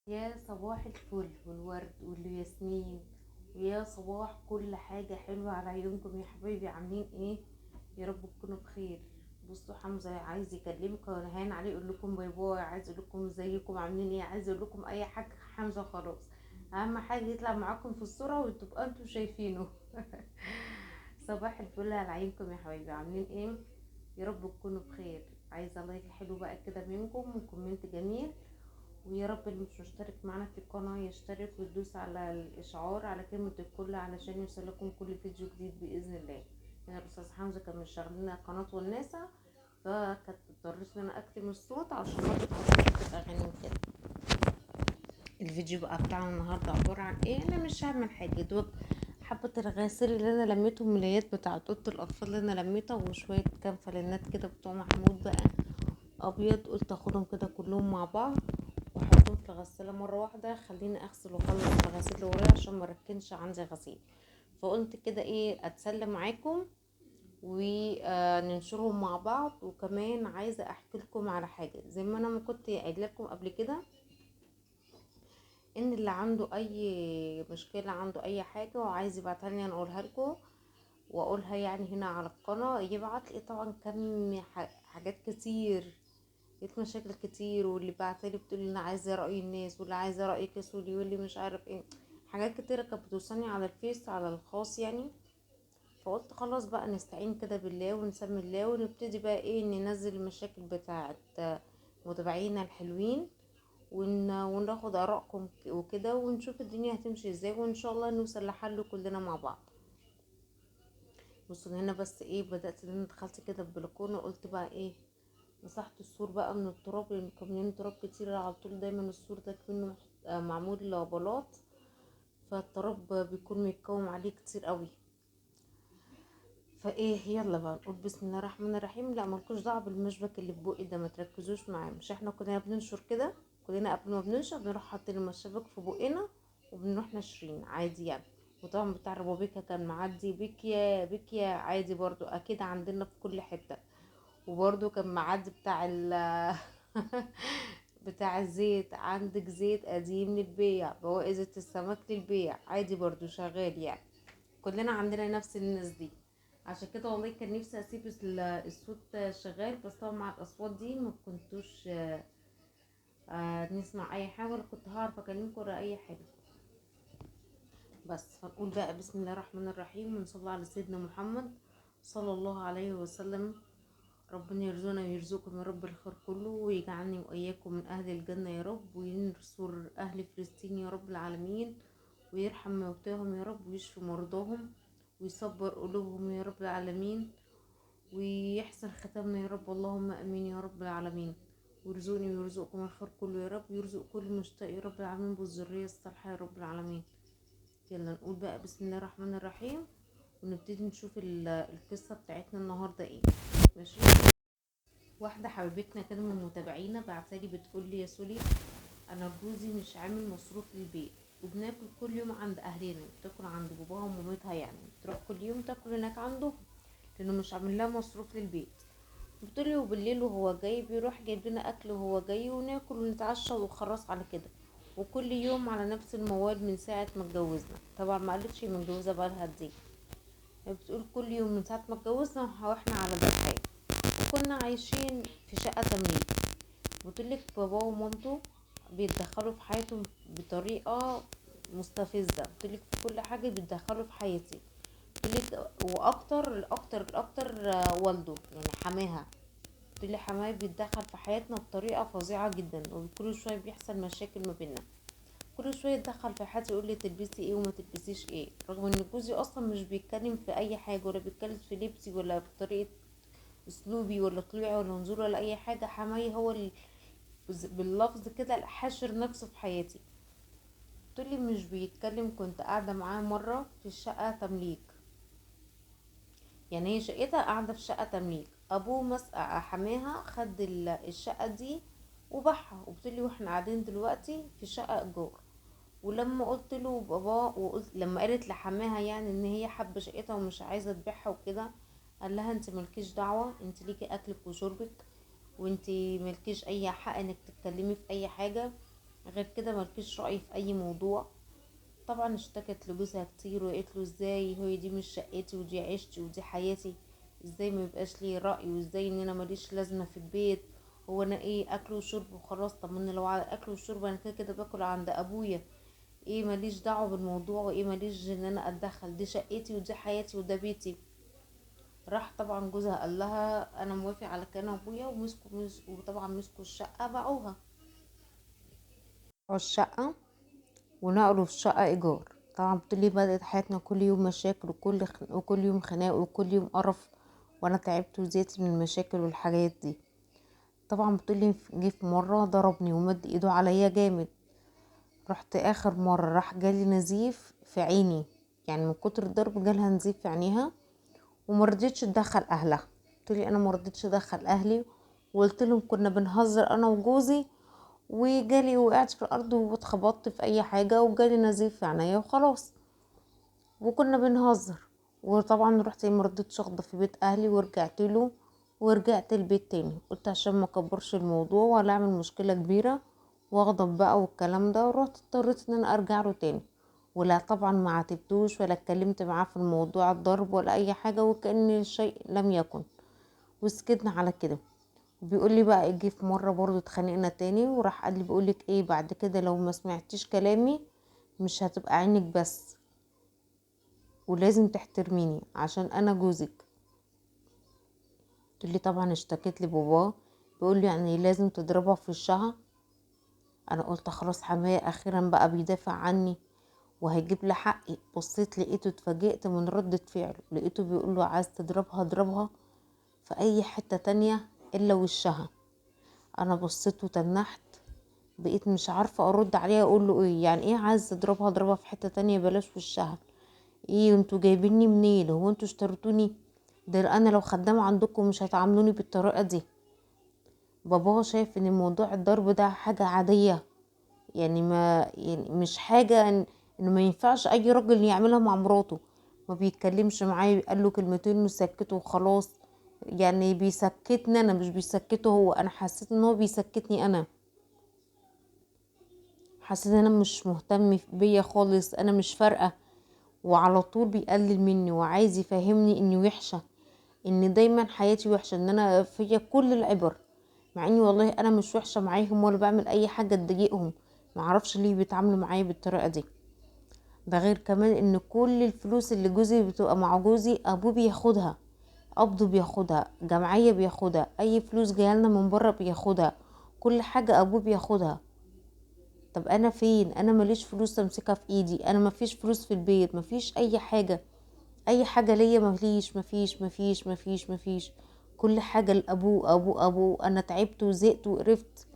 يا صباح الفل والورد والياسمين، ويا صباح كل حاجة حلوة على عيونكم يا حبايبي. عاملين ايه؟ يا رب تكونوا بخير. بصوا، حمزة عايز يكلمكم وانا هين عليه يقول لكم باي باي، عايز يقول لكم ازيكم عاملين ايه، عايز يقول لكم اي حاجة. حمزة خلاص، اهم حاجة يطلع معاكم في الصورة وتبقى انتوا شايفينه. صباح الفل على عيونكم يا حبايبي، عاملين ايه؟ يا رب تكونوا بخير. عايزة لايك حلو بقى كده منكم وكومنت جميل، ويا رب اللي مش مشترك معنا في القناة يشترك ويدوس على الإشعار على كلمة الكل علشان يوصلكم كل فيديو جديد بإذن الله. يعني الأستاذ حمزة كان مشغل لنا قناة والناسة، فكانت اضطريت ان انا اكتم الصوت عشان خاطر خاطر الاغاني وكده. الفيديو بقى بتاعنا النهارده عبارة عن ايه؟ انا مش هعمل حاجة، دوب حبة الغسيل اللي انا لميتهم، ملايات بتاع اوضه الاطفال اللي انا لميتها، وشوية كام فلنات كده بتوع محمود بقى ابيض، قلت اخدهم كده كلهم مع بعض واحطهم في الغسالة مرة واحدة. خليني اغسل واخلص الغسيل اللي ورايا عشان مركنش عندي غسيل. فقلت كده ايه، اتسلى معاكم وننشرهم مع بعض. وكمان عايزة احكي لكم على حاجة، زي ما انا ما كنت قايله لكم قبل كده، ان اللي عنده اي مشكلة، عنده اي حاجة وعايز يبعتها لي انا اقولها لكم واقولها يعني هنا على القناة، يبعت لي. طبعا كم حاجات كتير، لقيت مشاكل كتير، واللي بعتلي بتقول لي انا عايزه راي الناس، واللي عايزه رايك يا سولي، واللي مش عارف ايه. حاجات كتيره كانت بتوصلني على الفيس على الخاص يعني. فقلت خلاص بقى نستعين كده بالله ونسمي الله ونبتدي بقى ايه، ننزل المشاكل بتاعت متابعينا الحلوين، وناخد ارائكم وكده، ونشوف الدنيا هتمشي ازاي، وان شاء الله نوصل لحل كلنا مع بعض. بصوا هنا بس ايه، بدأت ان انا دخلت كده البلكونه، قلت بقى ايه، مسحت السور بقى من التراب، لان كان مليان تراب كتير على طول. دايما السور ده كأنه معمول بلاط، فالتراب بيكون متكوم عليه كتير قوي. فايه، يلا بقى نقول بسم الله الرحمن الرحيم. لا ملكوش دعوه بالمشبك اللي في بقي ده، ما تركزوش معاه. مش احنا كلنا بننشر كده؟ كلنا قبل ما بننشر بنروح حاطين المشبك في بقنا وبنروح ناشرين عادي يعني. وطبعا بتاع ربابيكا كان معدي بيكيا بيكيا عادي برضو، اكيد عندنا في كل حته. وبرده كان معدي بتاع بتاع الزيت، عندك زيت قديم للبيع، بواقي السمك للبيع عادي برضو شغال يعني. كلنا عندنا نفس الناس دي. عشان كده والله كان نفسي اسيب الصوت شغال، بس طبعا مع الاصوات دي ما كنتوش نسمع اي حاجه، ولا كنت هعرف اكلمكم ولا اي حاجه. بس فنقول بقى بسم الله الرحمن الرحيم، ونصلي على سيدنا محمد صلى الله عليه وسلم. ربنا يرزقنا ويرزقكم يا رب الخير كله، ويجعلني وإياكم من أهل الجنة يا رب، وينصر أهل فلسطين يا رب العالمين، ويرحم موتاهم يا رب، ويشفي مرضاهم، ويصبر قلوبهم يا رب العالمين، ويحسن ختامنا يا رب، اللهم امين يا رب العالمين. ويرزقني ويرزقكم الخير كله يا رب، ويرزق كل مشتاق يا رب العالمين بالذرية الصالحة يا رب العالمين. يلا نقول بقى بسم الله الرحمن الرحيم، ونبتدي نشوف القصة بتاعتنا النهاردة ايه. ماشي. واحدة حبيبتنا كده من متابعينا بعتلي بتقول لي يا سولي، انا جوزي مش عامل مصروف للبيت، وبناكل كل يوم عند اهلنا، بتاكل عند باباها ومامتها يعني، بتروح كل يوم تاكل هناك عنده لانه مش عامل لها مصروف للبيت. بتقولي وبالليل وهو جاي بيروح جايب لنا اكل وهو جاي، وناكل ونتعشى وخلاص على كده. وكل يوم على نفس الموال من ساعة ما اتجوزنا. طبعا ما قالتش متجوزة بقالها قد ايه، هي بتقول كل يوم من ساعة ما اتجوزنا واحنا على ده الحال. كنا عايشين في شقة تمليك. بتقولك بابا ومامته بيتدخلوا في حياته بطريقة مستفزة. بتقولك في كل حاجة بيتدخلوا في حياتي. بتقولك واكتر الاكتر والده يعني حماها. بتقولي حماية بيتدخل في حياتنا بطريقة فظيعة جدا، وكل شوية بيحصل مشاكل ما بيننا. كل شوية يتدخل في حياتي، يقول لي تلبسي ايه وما تلبسيش ايه، رغم ان جوزي اصلا مش بيتكلم في اي حاجة، ولا بيتكلم في لبسي، ولا بطريقة اسلوبي، ولا طلوعي، ولا نزول، ولا اي حاجة. حماية هو باللفظ كده حاشر نفسه في حياتي. تقولي مش بيتكلم. كنت قاعدة معاه مرة في الشقة تمليك، يعني هي شقتها قاعدة في شقة تمليك، ابوه حماها خد الشقة دي وباعها. وبتقولي واحنا قاعدين دلوقتي في شقة ايجار. ولما قلت له بابا، وقلت لما قالت لحماها يعني ان هي حابة شقتها ومش عايزة تبيعها وكده، قال لها انت ملكيش دعوة، انت ليكي اكلك وشربك، وانت ملكيش اي حق انك تتكلمي في اي حاجة. غير كده ملكيش رأي في اي موضوع. طبعا اشتكت لجوزها كتير وقالت له ازاي هي دي مش شقتي ودي عيشتي ودي حياتي، ازاي ما يبقاش لي رأي، وازاي ان انا ماليش لازمة في البيت، هو انا ايه اكل وشرب وخلاص؟ طب ما انا لو على الاكل والشرب انا كده كده باكل عند ابويا، ايه ماليش دعوة بالموضوع، وايه ماليش ان انا اتدخل، دي شقتي ودي حياتي وده بيتي. راح طبعا جوزها قال لها انا موافق على كلام ابويا، وطبعا مسكوا الشقة باعوها. باعوا الشقة ونقلوا في شقة ايجار. طبعا بتقولي بدأت حياتنا كل يوم مشاكل وكل يوم خناق وكل يوم قرف، وانا تعبت وزهقت من المشاكل والحاجات دي. طبعا بتقولي جه في مرة ضربني ومد ايده عليا جامد. رحت اخر مرة راح جالي نزيف في عيني، يعني من كتر الضرب جالها نزيف في عينيها، ومرضتش تدخل اهلها. قلتلي انا مرضتش ادخل اهلي، وقلت لهم كنا بنهزر انا وجوزي، وجالي وقعت في الارض واتخبطت في اي حاجة وجالي نزيف في عينيا وخلاص، وكنا بنهزر. وطبعا رحت مرضتش اخده في بيت اهلي ورجعت له، ورجعت البيت تاني. قلت عشان ما اكبرش الموضوع ولا اعمل مشكلة كبيرة واغضب بقى والكلام ده، ورحت اضطريت ان انا ارجع له تاني. ولا طبعا ما عاتبتوش ولا اتكلمت معاه في الموضوع الضرب ولا اي حاجة، وكأن الشيء لم يكن، وسكتنا على كده. بيقول لي بقى اجي في مره برضو اتخانقنا تاني، وراح قال لي بقولك ايه، بعد كده لو ما سمعتيش كلامي مش هتبقى عينك بس، ولازم تحترميني عشان انا جوزك. قلت لي طبعا اشتكيت لباباه، بيقول لي يعني لازم تضربها في وشها. انا قلت خلاص حماية اخيرا بقى بيدافع عني وهيجيب لي حقي. بصيت لقيته، اتفاجئت من ردة فعله، لقيته بيقول له عايز تضربها اضربها في اي حتة تانية الا وشها. انا بصيت وتنحت، بقيت مش عارفة ارد عليه اقول له ايه، يعني ايه عايز تضربها اضربها في حتة تانية بلاش وشها؟ ايه انتوا جايبيني منين؟ هو انتوا اشتريتوني؟ ده انا لو خدامة عندكم مش هتعاملوني بالطريقة دي. بابا شايف ان موضوع الضرب ده حاجة عادية، يعني ما يعني مش حاجة انه ما ينفعش اي راجل يعملها مع مراته. ما بيتكلمش معايا، قال له كلمتين وسكته وخلاص. يعني بيسكتني انا مش بيسكته هو، انا حسيت ان هو بيسكتني انا، حسيت ان انا مش مهتم بيا خالص، انا مش فارقة. وعلى طول بيقلل مني وعايز يفهمني اني وحشة، ان دايما حياتي وحشة، ان انا فيا كل العبر، مع اني والله انا مش وحشة معاهم ولا بعمل اي حاجة تضايقهم. معرفش ليه بيتعاملوا معايا بالطريقة دي. ده غير كمان ان كل الفلوس اللي جوزي بتبقى مع جوزي ابوه بياخدها، قبضه بياخدها، جمعية بياخدها، اي فلوس جايلنا من بره بياخدها، كل حاجة ابوه بياخدها. طب انا فين؟ انا ماليش فلوس امسكها في ايدي، انا مفيش فلوس في البيت، مفيش اي حاجة، اي حاجة ليا مفيش. كل حاجة لابوه ابوه ابوه. انا تعبت وزهقت وقرفت.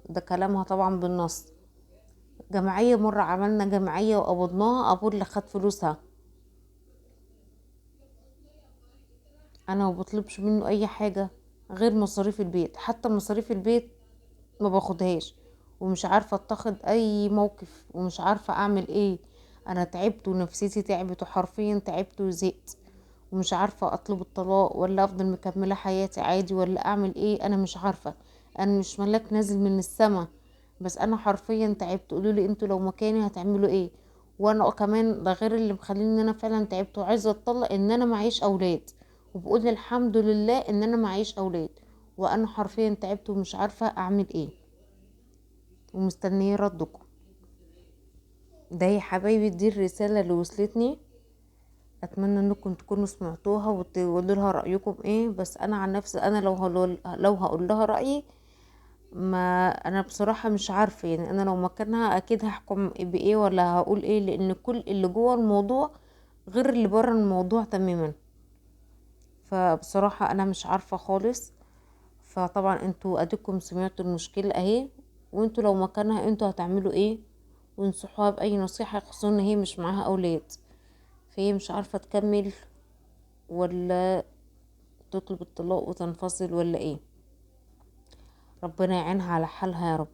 ده كلامها طبعا بالنص. جمعية مرة عملنا جمعية وقبضناها، ابوه اللي خد فلوسها. انا ما بطلبش منه اي حاجة غير مصاريف البيت، حتى مصاريف البيت ما باخدهاش. ومش عارفة اتخذ اي موقف ومش عارفة اعمل ايه. انا تعبت ونفسيتي تعبت وحرفيا تعبت وزهقت، ومش عارفة اطلب الطلاق ولا افضل مكملة حياتي عادي ولا اعمل ايه. انا مش عارفة، انا مش ملاك نازل من السما، بس انا حرفيا تعبت. قولولي انتوا لو مكاني هتعملوا ايه؟ وانا كمان ده غير اللي مخليني ان انا فعلا تعبت وعايزة اتطلق، ان انا معيش اولاد، وبقول الحمد لله ان انا معيش اولاد، وانا حرفيا تعبت ومش عارفة اعمل ايه، ومستنية ردكم. ده يا حبايبي دي الرسالة اللي وصلتني، اتمنى انكم تكونوا سمعتوها وتقولوا لها رايكم ايه. بس انا عن نفسي انا لو هقول لها رايي، ما انا بصراحه مش عارفه، يعني انا لو مكانها اكيد هحكم بايه ولا هقول ايه، لان كل اللي جوه الموضوع غير اللي بره الموضوع تماما. فبصراحه انا مش عارفه خالص. فطبعا انتوا اديكم سمعتوا المشكله اهي، وانتوا لو مكانها انتوا هتعملوا ايه؟ وانصحوها باي نصيحه، خصوصا ان هي مش معاها اولاد، فهي مش عارفه تكمل ولا تطلب الطلاق وتنفصل ولا ايه. ربنا يعينها على حالها يا رب.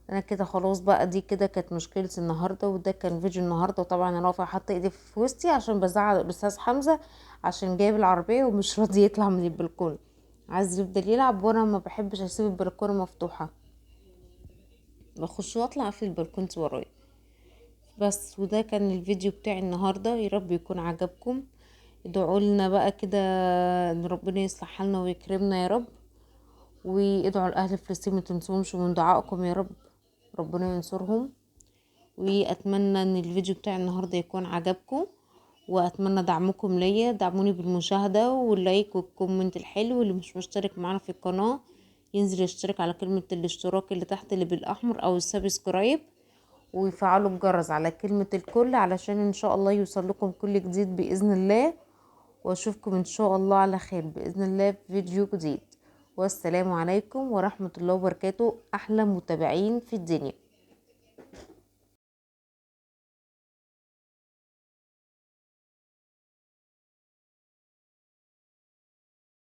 انا كده خلاص بقى، دي كده كانت مشكلتي النهارده، وده كان فيديو النهارده. وطبعا انا واقفه حاطه ايدي في وسطي عشان بزعل الاستاذ حمزه، عشان جايب العربيه ومش راضي يطلع من البلكونه، عايز يفضل يلعب، وانا ما بحبش اسيب البلكونه مفتوحه. بخش واطلع في البلكونه ورايا. بس وده كان الفيديو بتاعي النهارده، يا رب يكون عجبكم. ادعوا لنا بقى كده ان ربنا يصلح حالنا ويكرمنا يا رب، وادعوا لاهل فلسطين ما تنسوهمش من دعائكم يا رب، ربنا ينصرهم. واتمنى ان الفيديو بتاع النهارده يكون عجبكم، واتمنى دعمكم ليا، دعموني بالمشاهده واللايك والكومنت الحلو. اللي مش مشترك معنا في القناه ينزل يشترك على كلمه الاشتراك اللي تحت اللي بالاحمر او السبسكرايب، ويفعلوا الجرس على كلمه الكل علشان ان شاء الله يوصل لكم كل جديد باذن الله. واشوفكم ان شاء الله على خير باذن الله في فيديو جديد. والسلام عليكم ورحمه الله وبركاته، احلى متابعين في الدنيا.